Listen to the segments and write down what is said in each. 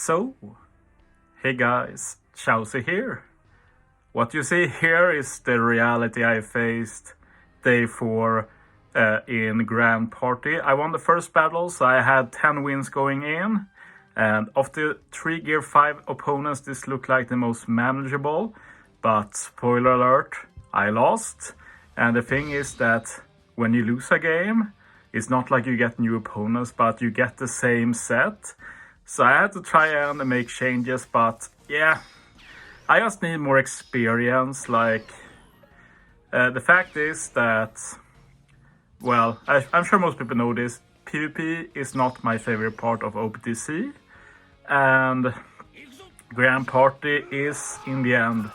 So, hey guys, Chauzu here. What you see here is the reality I faced day 4 in Grand Party. I won the first battle, so I had 10 wins going in. And of the 3 Gear 5 opponents, this looked like the most manageable. But spoiler alert, I lost. And the thing is that when you lose a game, it's not like you get new opponents, but you get the same set. So I had to try and make changes, but yeah, I just need more experience. The fact is that, well, I'm sure most people know this, PvP is not my favorite part of OPTC, and Grand Party is, in the end,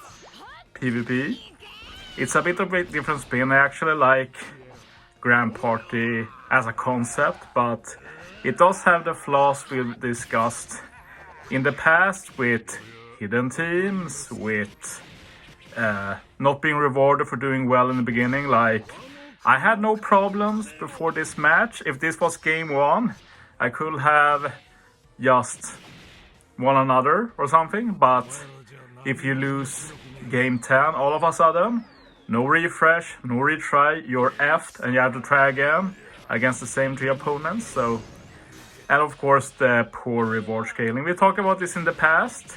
PvP. It's a bit of a different spin. I actually like Grand Party as a concept, but it does have the flaws we've discussed in the past with hidden teams, with not being rewarded for doing well in the beginning. Like, I had no problems before this match. If this was game 1, I could have just won another or something, but if you lose game 10 all of a sudden, no refresh, no retry, you're effed and you have to try again against the same 3 opponents. So, and of course the poor reward scaling. We talked about this in the past,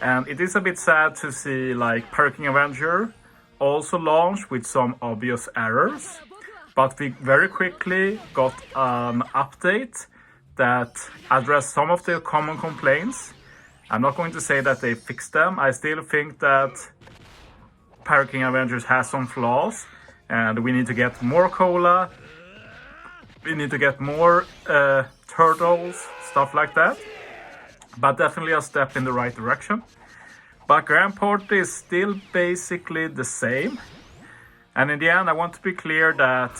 and it is a bit sad to see like Perking Avenger also launched with some obvious errors, but we very quickly got an update that addressed some of the common complaints. I'm not going to say that they fixed them. I still think that Perking Avengers has some flaws, and we need to get more cola, we need to get more turtles, stuff like that. But definitely a step in the right direction. But Grand Party is still basically the same. And in the end, I want to be clear that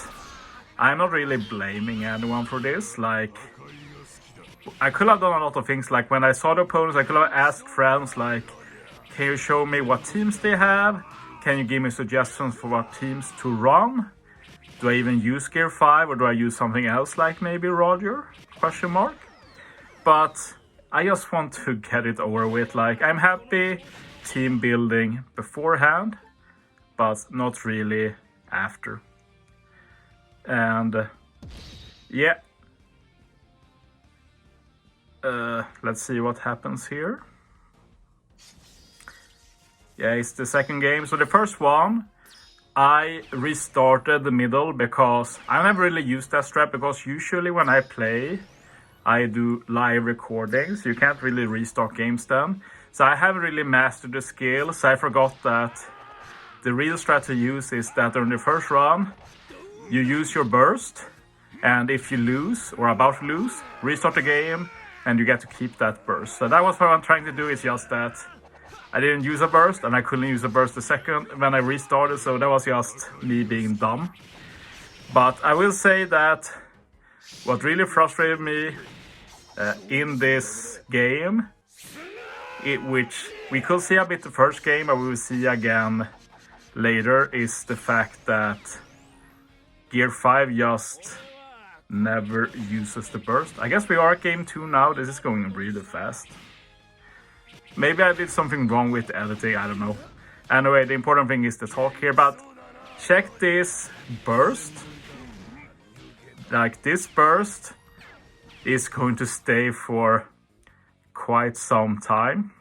I'm not really blaming anyone for this. Like, I could have done a lot of things. Like, when I saw the opponents, I could have asked friends, like, can you show me what teams they have? Can you give me suggestions for what teams to run? Do I even use Gear 5 or do I use something else like maybe Roger? Question mark. But I just want to get it over with. Like, I'm happy team building beforehand, but not really after. And yeah. Let's see what happens here. Yeah, it's the second game. So the first one, I restarted the middle because I never really used that strat, because usually when I play, I do live recordings. You can't really restart games then. So I haven't really mastered the skills. I forgot that the real strat to use is that during the first run, you use your burst. And if you lose or about to lose, restart the game and you get to keep that burst. So that was what I'm trying to do. It's just that I didn't use a burst, and I couldn't use a burst the second when I restarted, so that was just me being dumb. But I will say that what really frustrated me in this game, which we could see a bit the first game, but we will see again later, is the fact that Gear 5 just never uses the burst. I guess we are at game 2 now. This is going really fast. Maybe I did something wrong with the editing, I don't know. Anyway, the important thing is the talk here, but check this burst. Like, this burst is going to stay for quite some time.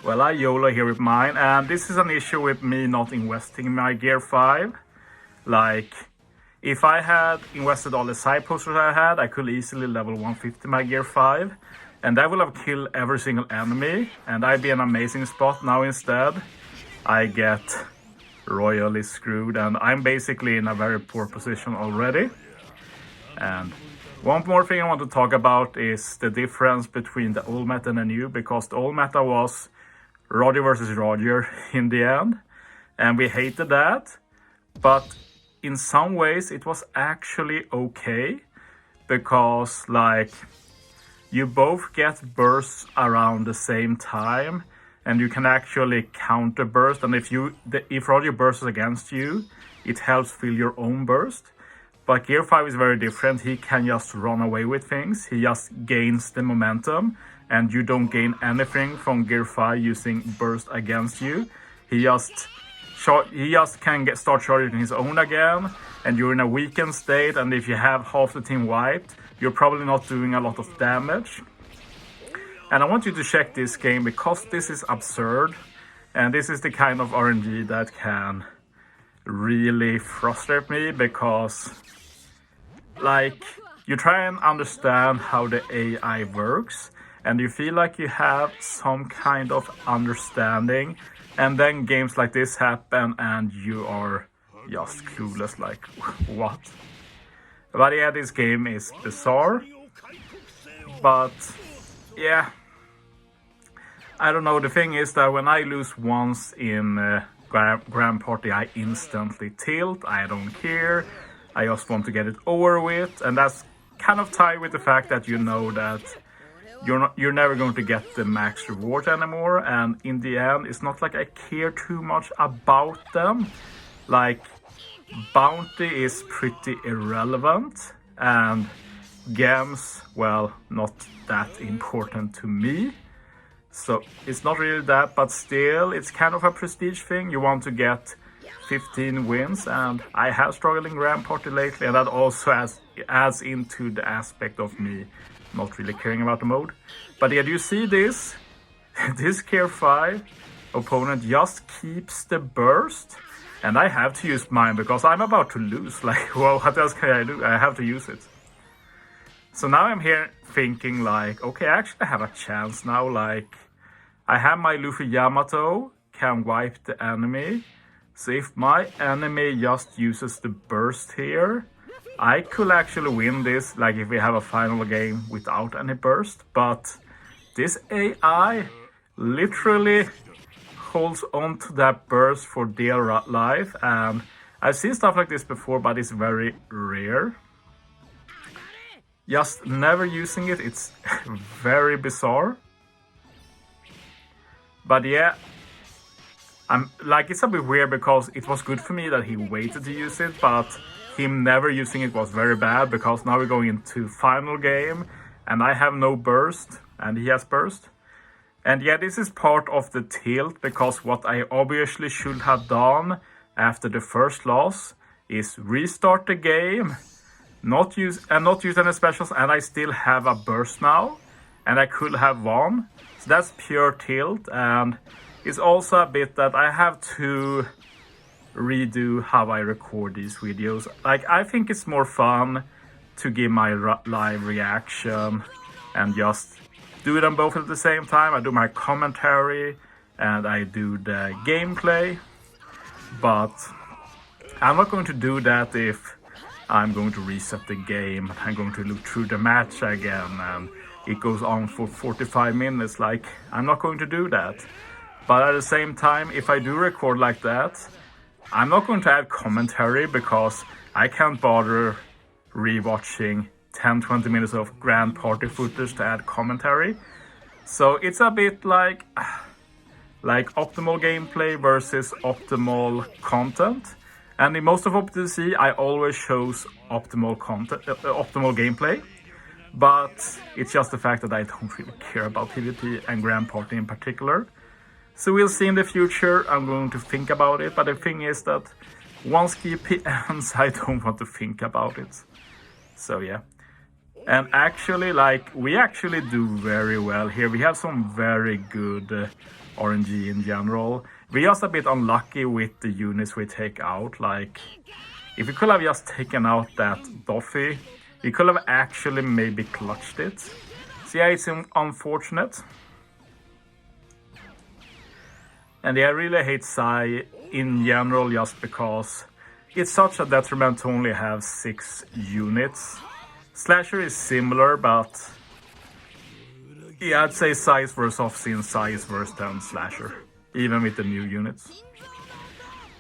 Well, I YOLO here with mine, and this is an issue with me not investing in my Gear 5. Like, if I had invested all the side posters I had, I could easily level 150 my Gear 5. And that will have killed every single enemy, and I'd be in an amazing spot. Now instead, I get royally screwed, and I'm basically in a very poor position already. And one more thing I want to talk about is the difference between the old meta and the new, because the old meta was Roger versus Roger in the end, and we hated that. But in some ways, it was actually okay, because like, you both get bursts around the same time, and you can actually counter burst. And if Roger bursts against you, it helps fill your own burst. But Gear 5 is very different. He can just run away with things. He just gains the momentum, and you don't gain anything from Gear 5 using burst against you. He just can start charging his own again, and you're in a weakened state, and if you have half the team wiped, you're probably not doing a lot of damage. And I want you to check this game because this is absurd, and this is the kind of RNG that can really frustrate me, because like you try and understand how the AI works and you feel like you have some kind of understanding, and then games like this happen and you are just clueless, like what? But yeah, this game is bizarre. But yeah, I don't know, the thing is that when I lose once in Grand Party, I instantly tilt. I don't care. I just want to get it over with, and that's kind of tied with the fact that you know that you're never going to get the max reward anymore, and in the end it's not like I care too much about them. Like, bounty is pretty irrelevant, and gems, well, not that important to me. So it's not really that, but still it's kind of a prestige thing. You want to get 15 wins, and I have struggled in Grand Party lately, and that also adds into the aspect of me not really caring about the mode. But yeah, do you see this? This Gear 5 opponent just keeps the burst, and I have to use mine because I'm about to lose. Like, well, what else can I do? I have to use it. So now I'm here thinking like, okay, I actually have a chance now. Like, I have my Luffy Yamato, can wipe the enemy. So if my enemy just uses the burst here, I could actually win this, like if we have a final game without any burst. But this AI literally holds on to that burst for dear life, and I've seen stuff like this before, but it's very rare. Just never using it, it's very bizarre. But yeah, it's a bit weird because it was good for me that he waited to use it, but him never using it was very bad, because now we're going into final game and I have no burst and he has burst. And yeah, this is part of the tilt, because what I obviously should have done after the first loss is restart the game, not use any specials, and I still have a burst now and I could have won. So that's pure tilt, and it's also a bit that I have to redo how I record these videos. Like, I think it's more fun to give my live reaction and just do them both at the same time. I do my commentary and I do the gameplay, but I'm not going to do that if I'm going to reset the game. I'm going to look through the match again and it goes on for 45 minutes. Like, I'm not going to do that. But at the same time, if I do record like that, I'm not going to add commentary, because I can't bother rewatching 10-20 minutes of Grand Party footage to add commentary. So it's a bit like optimal gameplay versus optimal content. And in most of OPTC, I always chose optimal gameplay. But it's just the fact that I don't really care about PvP and Grand Party in particular. So we'll see in the future. I'm going to think about it. But the thing is that once GP ends, I don't want to think about it. So yeah. And actually, we actually do very well here. We have some very good RNG in general. We're just a bit unlucky with the units we take out. Like, if we could have just taken out that Luffy, we could have actually maybe clutched it. So yeah, it's unfortunate. And yeah, I really hate Sai in general, just because it's such a detriment to only have 6 units. Slasher is similar, but yeah, I'd say Sai is worse off, since Sai is worse than Slasher, even with the new units.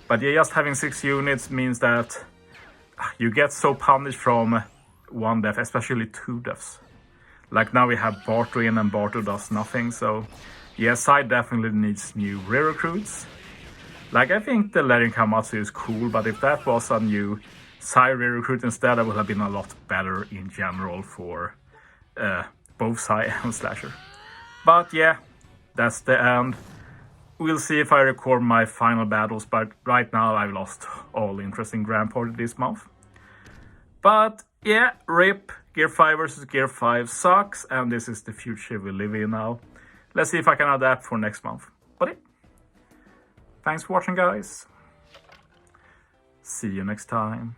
But yeah, just having 6 units means that you get so punished from 1 death, especially 2 deaths. Like now we have Barto in and Barto does nothing, so yeah, Sai definitely needs new re-recruits. Like, I think the Laren Kamatsu is cool, but if that was a new Sire recruit instead, I would have been a lot better in general for both Sai and Slasher. But yeah, that's the end. We'll see if I record my final battles, but right now I've lost all interest in Grand Party this month. But yeah, RIP, Gear 5 versus Gear 5 sucks, and this is the future we live in now. Let's see if I can adapt for next month. But yeah, thanks for watching, guys. See you next time.